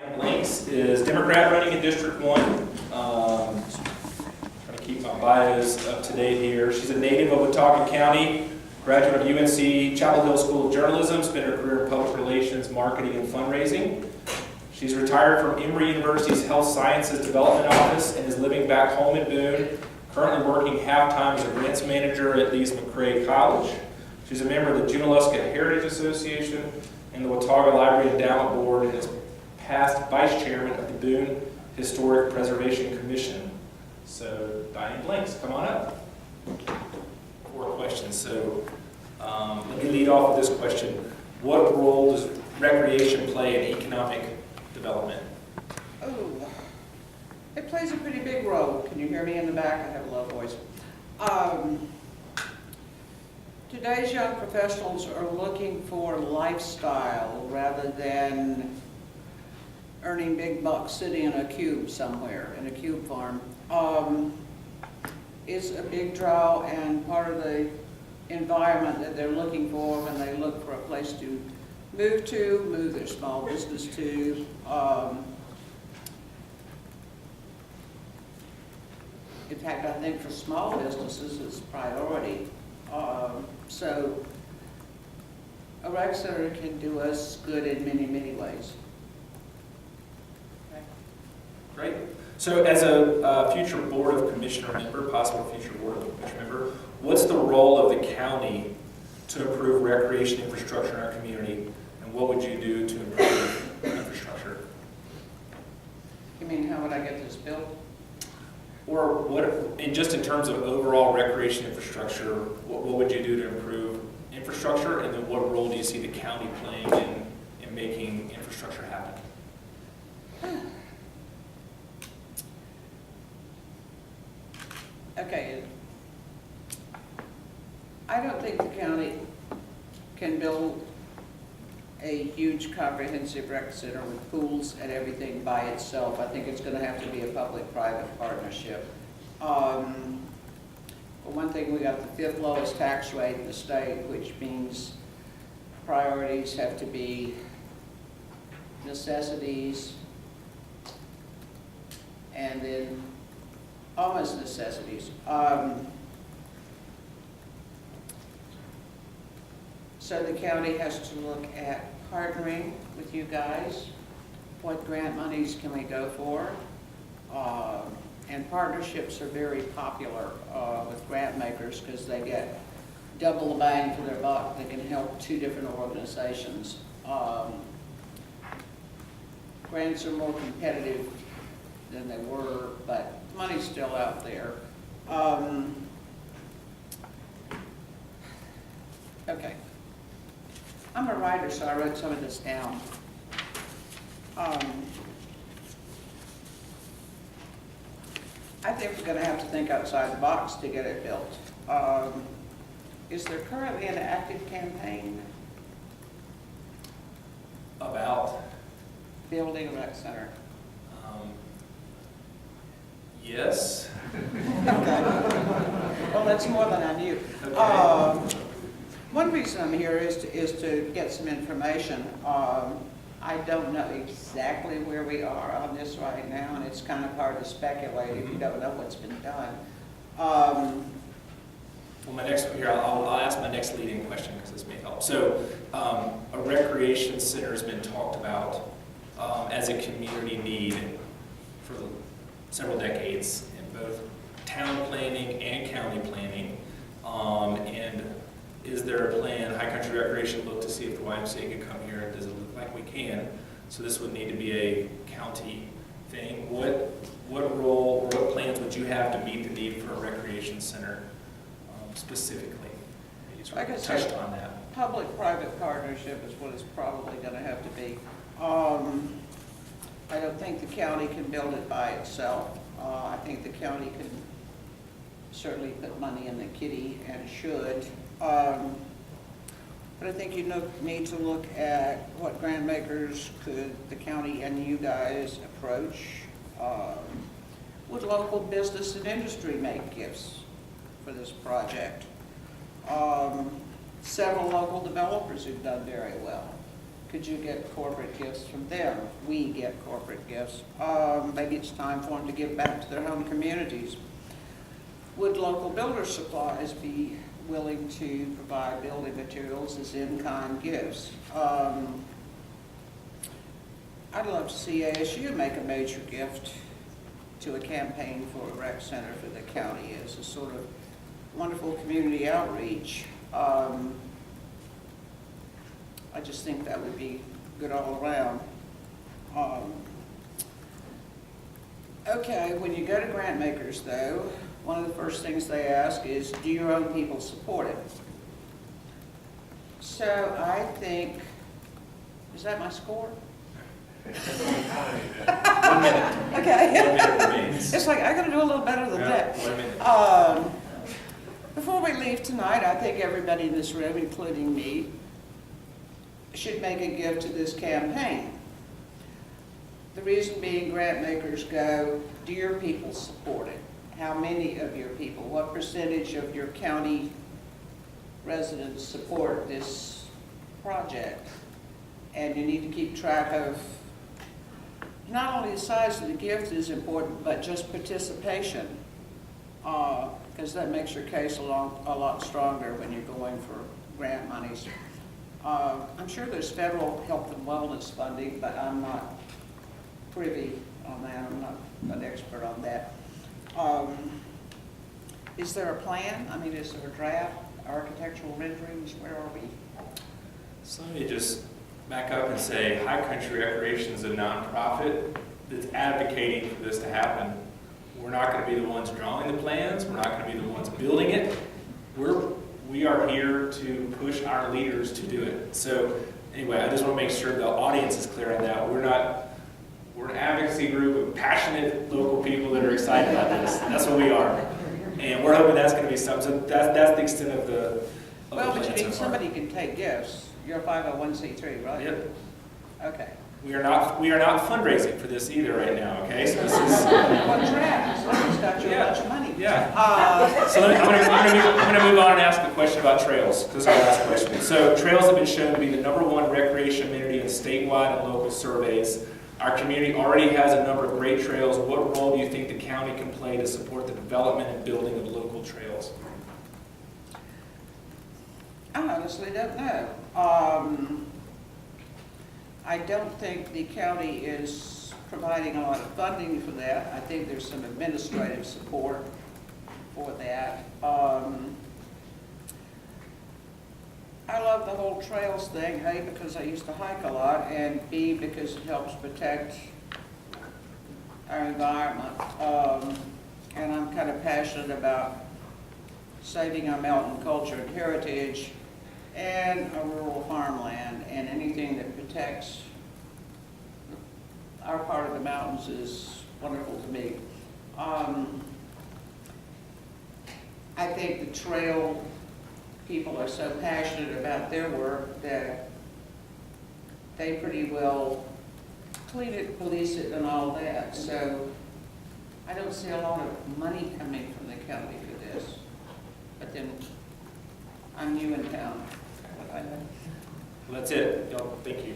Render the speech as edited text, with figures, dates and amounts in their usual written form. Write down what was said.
Blanks is Democrat running in District 1. Trying to keep my bios up to date here. She's a native of Watauga County, graduate of UNC Chapel Hill School of Journalism, spent her career in public relations, marketing, and fundraising. She's retired from Emory University's Health Sciences Development Office and is living back home in Boone, currently working half-time as a grants manager at Lee's McRae College. She's a member of the Junaluska Heritage Association and the Watauga Library Endowment Board, and is past vice chairman of the Boone Historic Preservation Commission. So, Diane Blanks, come on up. 4 questions. So, let me lead off with this question. What role does recreation play in economic development? Oh, it plays a pretty big role. Can you hear me in the back? I have a low voice. Today's young professionals are looking for lifestyle rather than earning big bucks sitting in a cube somewhere, in a cube farm. Is a big draw and part of the environment that they're looking for when they look for a place to move their small business to. In fact, I think for small businesses it's priority. So a rec center can do us good in many, many ways. Okay. Great. So as a future Board of Commissioner member, possible future Board of Commissioner member, what's the role of the county to improve recreation infrastructure in our community, and what would you do to improve infrastructure? You mean how would I get this built? Or what, and just in terms of overall recreation infrastructure, what would you do to improve infrastructure, and then what role do you see the county playing in making infrastructure happen? Okay, I don't think the county can build a huge comprehensive rec center with pools and everything by itself. I think it's going to have to be a public-private partnership. For one thing, we got the 5th lowest tax rate in the state, which means priorities have to be necessities and then almost necessities. So the county has to look at partnering with you guys. What grant monies can we go for? And partnerships are very popular with grant makers because they get double the bang for their buck. They can help 2 different organizations. Grants are more competitive than they were, but money's still out there. Okay. I'm a writer, so I wrote some of this down. I think we're going to have to think outside the box to get it built. Is there currently an active campaign About? building a rec center? Yes. Okay. Well, that's more than I knew. Okay. One reason I'm here is to get some information. I don't know exactly where we are on this right now, and it's kind of hard to speculate if you don't know what's been done. Well, my next here, I'll ask my next leading question because this may help. So, a recreation center has been talked about as a community need for several decades in both town planning and county planning. And is there a plan? High Country Recreation looked to see if the YMCA could come here, and does it look like we can? So this would need to be a county thing. What role or what plans would you have to meet the need for a recreation center specifically? You sort of Like I touched said, on that. Public-private partnership is what it's probably going to have to be. I don't think the county can build it by itself. I think the county can certainly put money in the kitty and should. But I think you need to look at what grant makers could the county and you guys approach. Would local business and industry make gifts for this project? Several local developers who've done very well. Could you get corporate gifts from them? We get corporate gifts. Maybe it's time for them to give back to their home communities. Would local builder supplies be willing to provide building materials as in-kind gifts? I'd love to see ASU make a major gift to a campaign for a rec center for the county as a sort of wonderful community outreach. I just think that would be good all around. Okay, when you go to grant makers though, one of the first things they ask is, do your own people support it? So I think, is that my score? 1 minute. Okay. 1 minute remains. It's like, I gotta do a little better than that. 1 minute. Before we leave tonight, I think everybody in this room, including me, should make a gift to this campaign. The reason being, grant makers go, do your people support it? How many of your people, what percentage of your county residents support this project? And you need to keep track of not only the size of the gift is important, but just participation, because that makes your case a lot stronger when you're going for grant monies. I'm sure there's federal health and wellness funding, but I'm not privy on that. I'm not an expert on that. Is there a plan? I mean, is there a draft, architectural renderings? Where are we? So let me just back up and say, High Country Recreation is a nonprofit that's advocating for this to happen. We're not going to be the ones drawing the plans. We're not going to be the ones building it. We are here to push our leaders to do it. So anyway, I just want to make sure the audience is clear on that. We're an advocacy group of passionate local people that are excited about this. That's what we are. And we're hoping that's going to be something. So that's the extent of the Well, but you plan mean so far. somebody can take gifts. You're a 501c3, right? Yep. Okay. We are not fundraising for this either right now, okay? So this is What draft? Somebody's got you a bunch of money. yeah. So I'm going to move on and ask a question about trails. This is our last question. So trails have been shown to be the #1 recreation amenity in statewide and local surveys. Our community already has a number of great trails. What role do you think the county can play to support the development and building of local trails? I honestly don't know. I don't think the county is providing a lot of funding for that. I think there's some administrative support for that. I love the whole trails thing, A, because I used to hike a lot, and B, because it helps protect our environment. And I'm kind of passionate about saving our mountain culture and heritage and our rural farmland, and anything that protects our part of the mountains is wonderful to me. I think the trail people are so passionate about their work that they pretty well clean it, police it, and all that. So I don't see a lot of money coming from the county for this. But then I'm new in town. Well, that's it. Thank you.